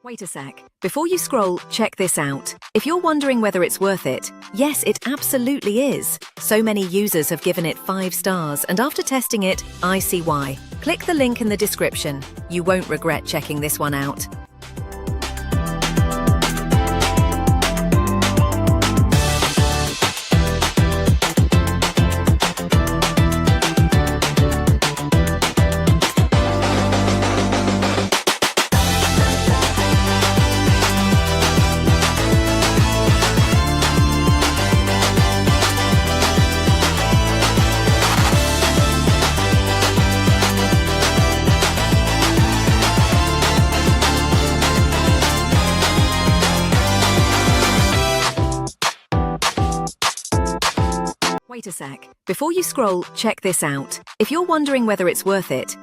Wait a sec. Before you scroll, check this out. If you're wondering whether it's worth it, yes, it absolutely is. So many users have given it 5 stars, and after testing it, I see why. Click the link in the description. You won't regret checking this one out. Wait a sec. Before you scroll, check this out. If you're wondering whether it's worth it,